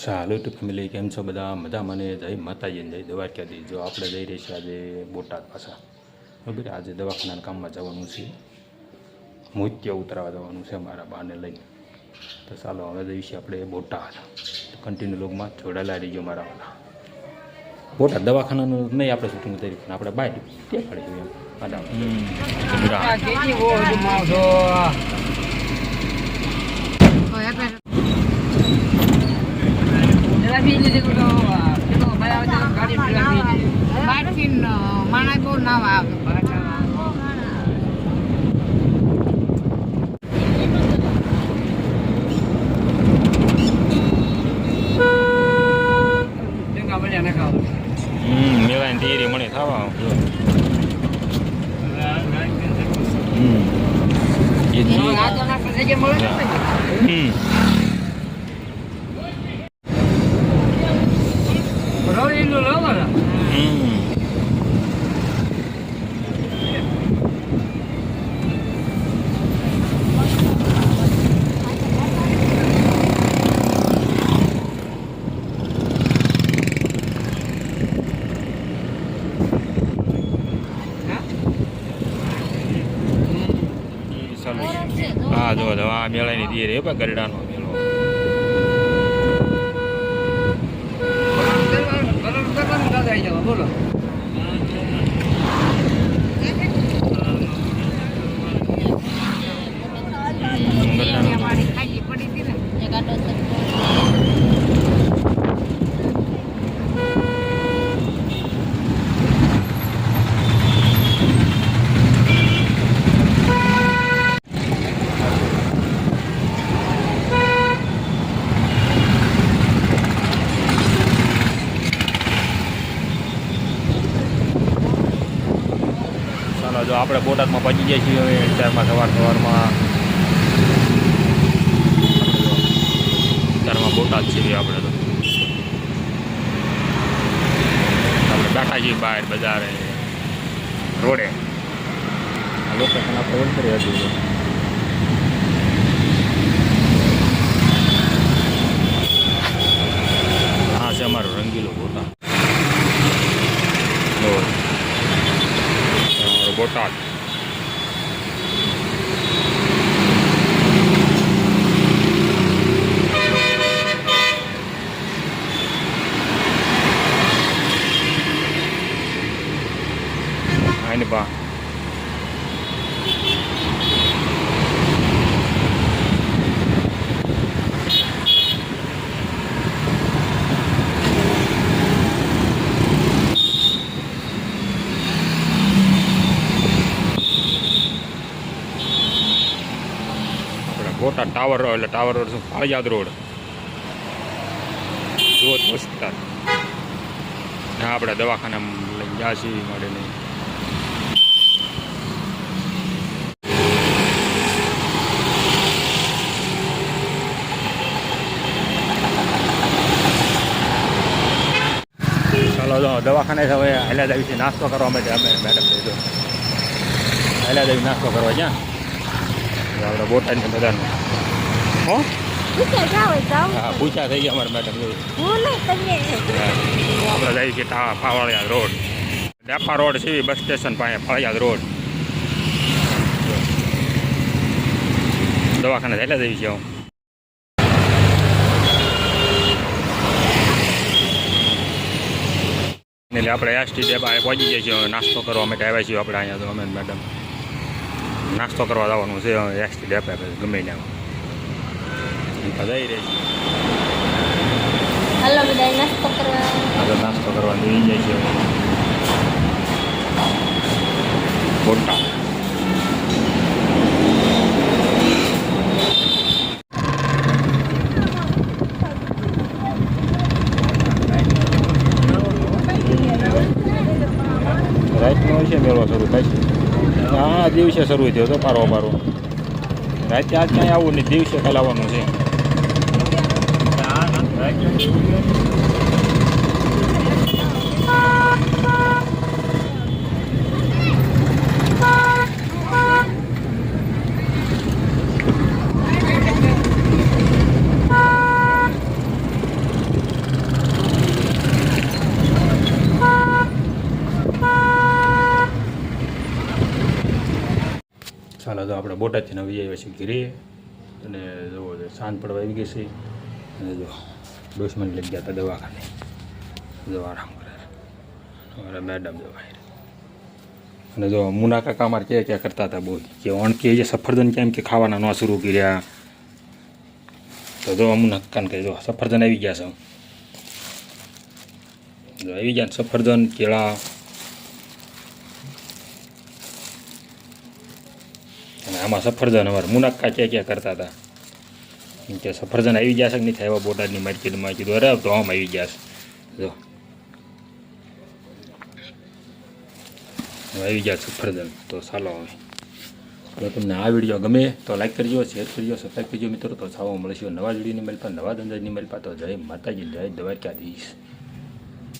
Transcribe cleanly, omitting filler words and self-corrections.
ચાલો two family કેમ છો બધા મજા મને જય માતાજીને જય દ્વારકાથી જો આપણે જઈ રહી છે આજે બોટાદ પાછા બરાબર આજે દવાખાનાના કામમાં જવાનું છે મોતિયા ઉતરાવા જવાનું છે મારા બાને લઈને તો ચાલો હવે જઈશું આપણે બોટાદ કન્ટિન્યુ લોગમાં જોડાયેલા રહીજો મારા વાલા બોટાદ દવાખાનાનું નહીં આપણે શૂટિંગ ઉતારી પણ આપણે બહાર ત્યાં પડી એમ mana pun nawa મેળાની તૈયારી મને થવા હા જો આ મેળાની તૈયારી પણ ગરડાનો મેળો બોલો જો આપણે બોટાદમાં પહોંચી ગયા છીએ હવે અત્યારમાં સવારમાં બોટાદ છીએ આપણે તો આપણે બેઠા છીએ બહાર બજારે રોડે આ લોકેશન આપણે વળતરી હતી હા છે અમારો રંગીલો બોટાદ બોટાદ આને બા બોટાદ ટાવર એટલે ટાવર રોડ શું ફાળિયાદ રોડ જોત હોસ્પિટલ આપણે દવાખાને લઈ ગયા છીએ મળે નહીં ચાલો જો દવાખાને હવે હાલ્યા દેવી છે નાસ્તો કરવા માટે અમે મેડમ લીધો હાલ્યા દેવી નાસ્તો કરવા ક્યાં આપણે બોટાદની બધાનું હો હા પૂછા થઈ ગયા અમારે મેડમ આપણે જઈએ છીએ ફાળિયાદ રોડ ડેપા રોડ છે બસ સ્ટેશન પાસે ફાળિયાદ રોડ દવાખાને થયેલા જઈએ છીએ એટલે આપણે એસટી ડેપા પહોંચી જઈએ છીએ નાસ્તો કરવા માટે આવ્યા છીએ આપણે અહીંયા તો અમે મેડમ નાસ્તો કરવા જવાનું છે એસટી ડેપે ગમે ને જઈ રહી હાલો બધા નાસ્તો કરવા નાસ્તો કરવા જઈ જાય છે બોટાદ રાતનો છે મેળો શરૂ થાય છે હા દિવસે શરૂ થયો તો પારો રાતે આજ કાંઈ આવું નહીં દિવસે કાલ આવવાનું છે તો આપણે બોટાદથી નવી આવ્યા છીએ ઘરે અને જુઓ સાંજ પડવા આવી ગઈ છે અને જો 10 મિનિટ લઈ ગયા હતા દવાખાને જો આરામ કરે અમારા મેડમ જો ભાઈ અને જો મુના કાકા અમારે ક્યાં કરતા હતા બોલ કે ઓણકે જે સફરજન કેમ કે ખાવાના ન શરૂ કર્યા તો જો મુના કાકાને કહી દો સફરજન આવી ગયા છે જો આવી ગયા ને સફરજન કેળા અને આમાં સફરજન અમારે મુના કાકા ક્યાં કરતા હતા કેમ કે સફરજન આવી ગયા છે કે નહીં થાય એવા બોટાદની માર્કેટમાં કીધું અરે તો આમ આવી ગયા છે જો આવી ગયા સફરજન તો ચાલો હવે તમને આ વિડીયો ગમે તો લાઈક કરજો શેર કરજો સબસ્ક્રાઈબ કરજો મિત્રો તો સાવ મળશે નવા વિડીયોની મળતા નવા ધંધાની મળતા તો જય માતાજી જય દ્વારકાધીશ